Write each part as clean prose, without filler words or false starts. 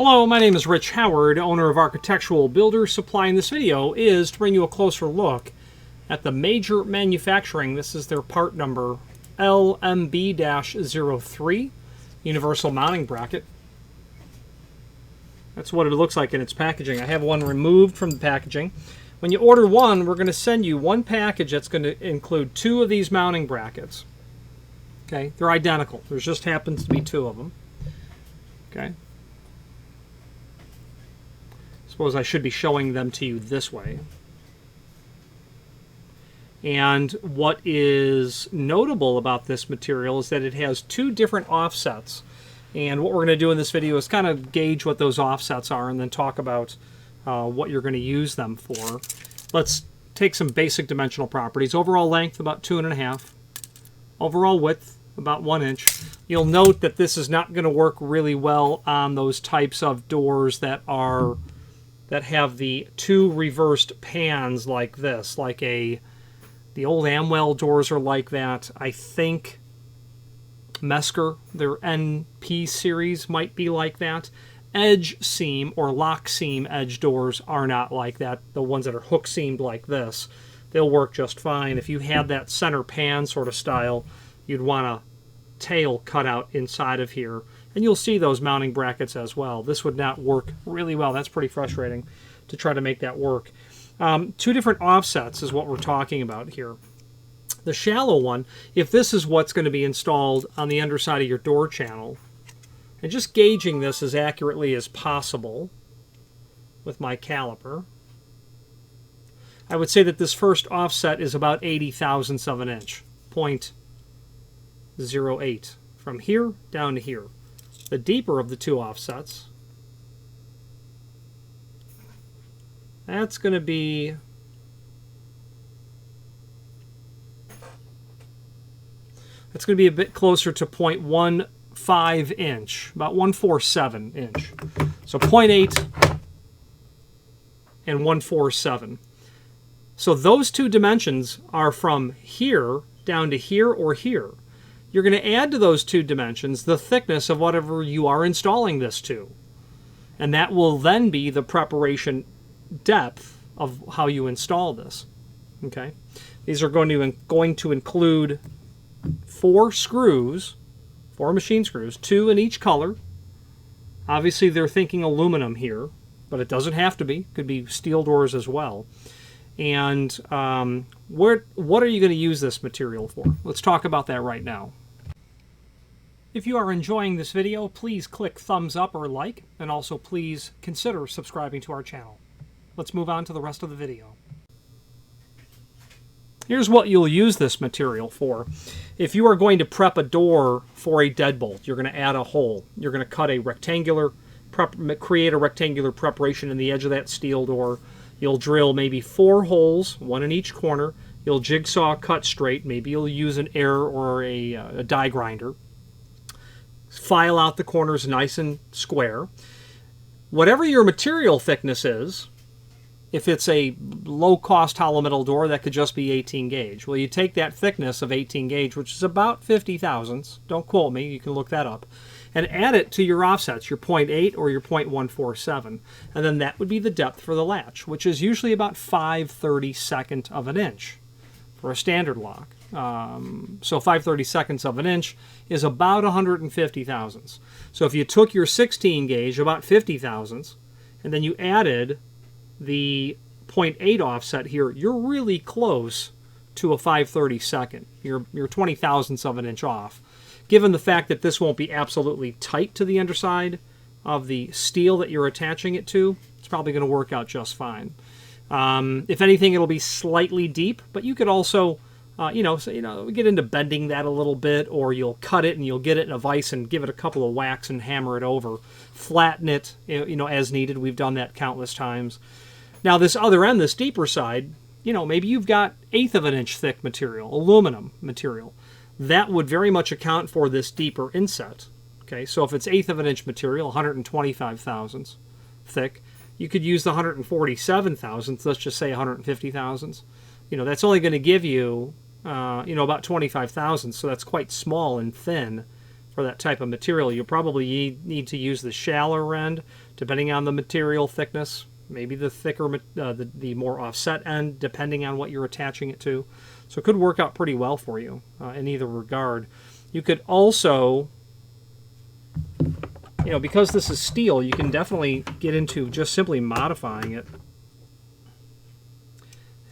Hello, my name is Rich Howard, owner of Architectural Builders Supply, and this video is to bring you a closer look at the Major Manufacturing. This is their part number LMB-03 Universal Mounting Bracket. That's what it looks like in its packaging. I have one removed from the packaging. When you order one, we're going to send you one package that's going to include two of these mounting brackets. Okay, they're identical. There just happens to be two of them. Okay. Suppose I should be showing them to you this way. And what is notable about this material is that it has two different offsets. And what we're going to do in this video is kind of gauge what those offsets are and then talk about what you're going to use them for. Let's take some basic dimensional properties. Overall length, about 2.5. Overall width, about 1 inch. You'll note that this is not going to work really well on those types of doors that have the two reversed pans like this, like the old Amwell doors are like that. I think Mesker, their NP series, might be like that. Edge seam or lock seam edge doors are not like that. The ones that are hook seamed like this, they'll work just fine. If you had that center pan sort of style, you'd want a tail cut out inside of here. And you'll see those mounting brackets as well. This would not work really well. That's pretty frustrating to try to make that work. Two different offsets is what we're talking about here. The shallow one, if this is what's going to be installed on the underside of your door channel, and just gauging this as accurately as possible with my caliper, I would say that this first offset is about 80 thousandths of an inch, 0.08, from here down to here. The deeper of the two offsets, that's going to be a bit closer to 0.15 inch, about 147 inch. So 0.8 and 147. So those two dimensions are from here down to here or here. You're going to add to those two dimensions the thickness of whatever you are installing this to. And that will then be the preparation depth of how you install this. Okay, these are going to include 4 screws, 4 machine screws, 2 in each color. Obviously they're thinking aluminum here, but it doesn't have to be. It could be steel doors as well. And what are you going to use this material for? Let's talk about that right now. If you are enjoying this video, please click thumbs up or like, and also please consider subscribing to our channel. Let's move on to the rest of the video. Here's what you'll use this material for. If you are going to prep a door for a deadbolt, you're going to add a hole. You're going to cut a rectangular, create a rectangular preparation in the edge of that steel door. You'll drill maybe 4 holes, 1 in each corner. You'll jigsaw cut straight. Maybe you'll use an air or a die grinder. File out the corners nice and square. Whatever your material thickness is, if it's a low-cost hollow metal door, that could just be 18 gauge. Well, you take that thickness of 18 gauge, which is about 50 thousandths, don't quote me, you can look that up, and add it to your offsets, your 0.8 or your 0.147, and then that would be the depth for the latch, which is usually about 5/32 of an inch for a standard lock. So 5/32 of an inch is about 150 thousandths. So if you took your 16 gauge, about 50 thousandths, and then you added the 0.8 offset here, you're really close to a 5/32. You're 20 thousandths of an inch off. Given the fact that this won't be absolutely tight to the underside of the steel that you're attaching it to, it's probably going to work out just fine. If anything, it'll be slightly deep, but you could also get into bending that a little bit, or you'll cut it and you'll get it in a vise and give it a couple of whacks and hammer it over. Flatten it, as needed. We've done that countless times. Now this other end, this deeper side, maybe you've got 1/8 of an inch thick material, aluminum material. That would very much account for this deeper inset. Okay, so if it's 1/8 of an inch material, 125 thousandths thick, you could use the 147 thousandths, let's just say 150 thousandths. That's only going to give you about 25 thousandths, so that's quite small and thin for that type of material. You'll probably need to use the shallower end depending on the material thickness, maybe the thicker, the more offset end, depending on what you're attaching it to. So it could work out pretty well for you in either regard. You could also, because this is steel, you can definitely get into just simply modifying it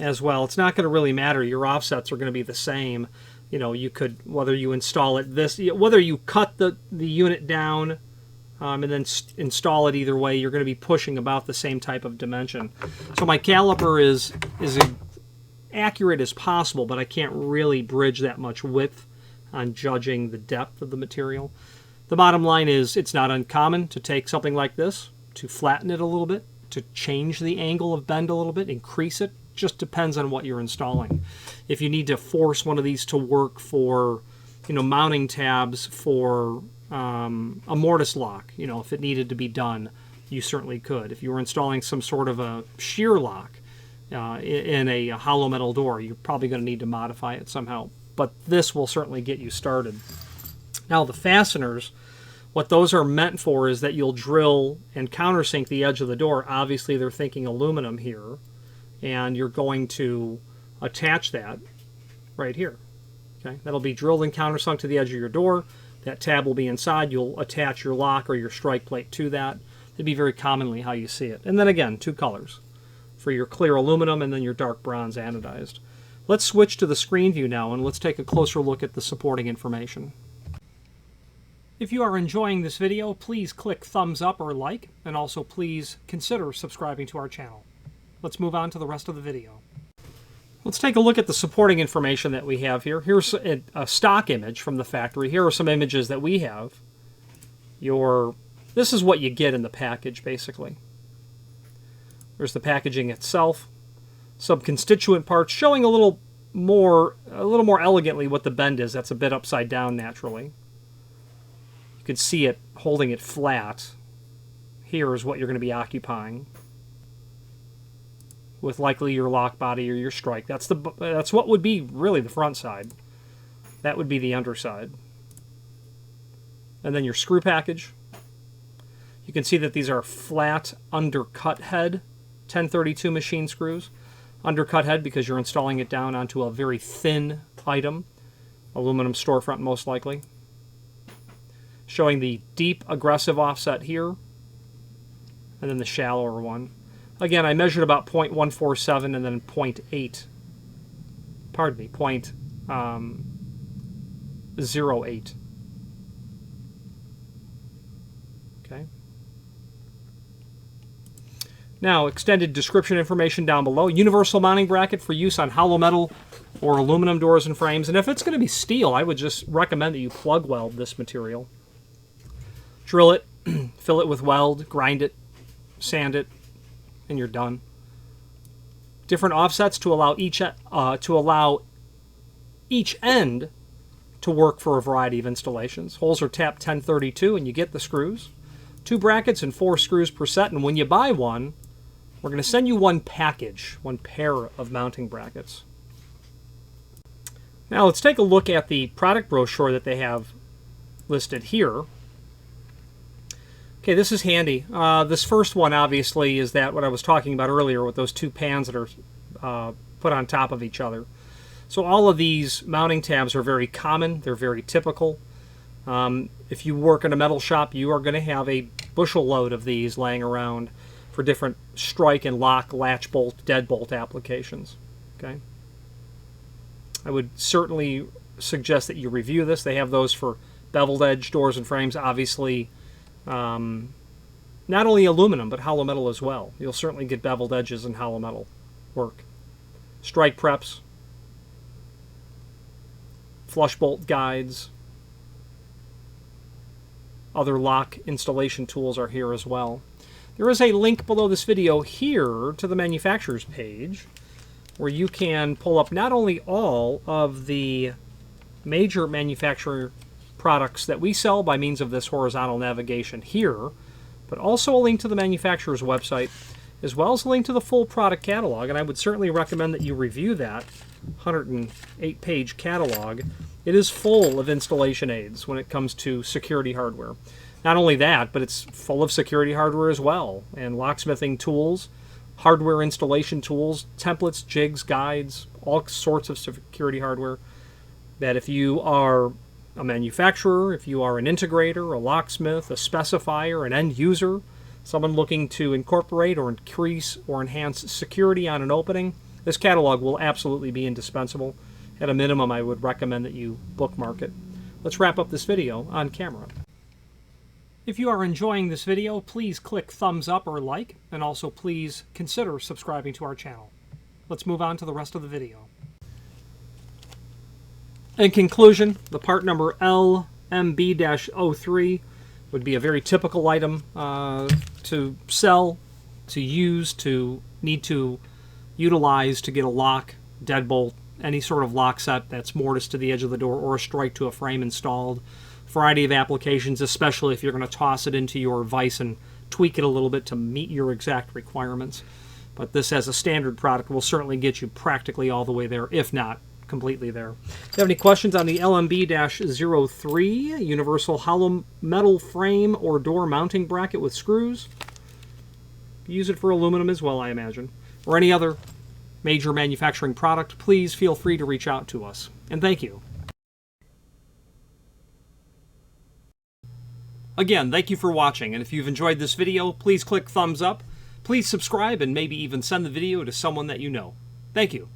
as well. It's not going to really matter. Your offsets are going to be the same. You could, whether you install it whether you cut the unit down and then install it, either way, you're going to be pushing about the same type of dimension. So my caliper is as accurate as possible, but I can't really bridge that much width on judging the depth of the material. The bottom line is it's not uncommon to take something like this, to flatten it a little bit, to change the angle of bend a little bit, increase it. Just depends on what you're installing. If you need to force one of these to work for, mounting tabs for a mortise lock, if it needed to be done, you certainly could. If you were installing some sort of a shear lock in a hollow metal door, you're probably going to need to modify it somehow. But this will certainly get you started. Now the fasteners, what those are meant for is that you'll drill and countersink the edge of the door. Obviously they're thinking aluminum here, and you're going to attach that right here. Okay, that'll be drilled and countersunk to the edge of your door. That tab will be inside. You'll attach your lock or your strike plate to that. It'd be very commonly how you see it. And then again, 2 colors for your clear aluminum and then your dark bronze anodized. Let's switch to the screen view now and let's take a closer look at the supporting information. If you are enjoying this video, please click thumbs up or like, and also please consider subscribing to our channel. Let's move on to the rest of the video. Let's take a look at the supporting information that we have here. Here's a stock image from the factory. Here are some images that we have. This is what you get in the package, basically. There's the packaging itself. Some constituent parts showing a little more elegantly what the bend is. That's a bit upside down naturally. You can see it holding it flat. Here is what you're going to be occupying, with likely your lock body or your strike. That's what would be really the front side. That would be the underside. And then your screw package. You can see that these are flat undercut head 1032 machine screws. Undercut head because you're installing it down onto a very thin item. Aluminum storefront most likely. Showing the deep aggressive offset here. And then the shallower one. Again, I measured about 0.147 and then 0.8. Pardon me, 0.08. Okay. Now, extended description information down below. Universal mounting bracket for use on hollow metal or aluminum doors and frames. And if it's going to be steel, I would just recommend that you plug weld this material. Drill it, fill it with weld, grind it, sand it, and you're done. Different offsets to allow each end to work for a variety of installations. Holes are tapped 1032 and you get the screws. 2 brackets and 4 screws per set, and when you buy one, we're going to send you one package, one pair of mounting brackets. Now let's take a look at the product brochure that they have listed here. Okay, this is handy. This first one obviously is what I was talking about earlier with those 2 pans that are put on top of each other. So all of these mounting tabs are very common. They're very typical. If you work in a metal shop, you are going to have a bushel load of these laying around for different strike and lock, latch bolt, deadbolt applications. Okay. I would certainly suggest that you review this. They have those for beveled edge doors and frames, obviously. Not only aluminum, but hollow metal as well. You'll certainly get beveled edges and hollow metal work. Strike preps, flush bolt guides, other lock installation tools are here as well. There is a link below this video here to the manufacturer's page where you can pull up not only all of the major manufacturer products that we sell by means of this horizontal navigation here, but also a link to the manufacturer's website, as well as a link to the full product catalog, and I would certainly recommend that you review that 108-page catalog. It is full of installation aids when it comes to security hardware. Not only that, but it's full of security hardware as well, and locksmithing tools, hardware installation tools, templates, jigs, guides, all sorts of security hardware that if you are a manufacturer, if you are an integrator, a locksmith, a specifier, an end user, someone looking to incorporate or increase or enhance security on an opening, this catalog will absolutely be indispensable. At a minimum, I would recommend that you bookmark it. Let's wrap up this video on camera. If you are enjoying this video, please click thumbs up or like, and also please consider subscribing to our channel. Let's move on to the rest of the video. In conclusion, the part number LMB-03 would be a very typical item to sell, to use, to need to utilize to get a lock, deadbolt, any sort of lock set that's mortised to the edge of the door or a strike to a frame installed. Variety of applications, especially if you're going to toss it into your vise and tweak it a little bit to meet your exact requirements. But this as a standard product will certainly get you practically all the way there, if not completely there. If you have any questions on the LMB-03 universal hollow metal frame or door mounting bracket with screws, use it for aluminum as well, I imagine, or any other major manufacturing product, please feel free to reach out to us. And thank you. Again, thank you for watching, and if you've enjoyed this video, please click thumbs up, please subscribe, and maybe even send the video to someone that you know. Thank you.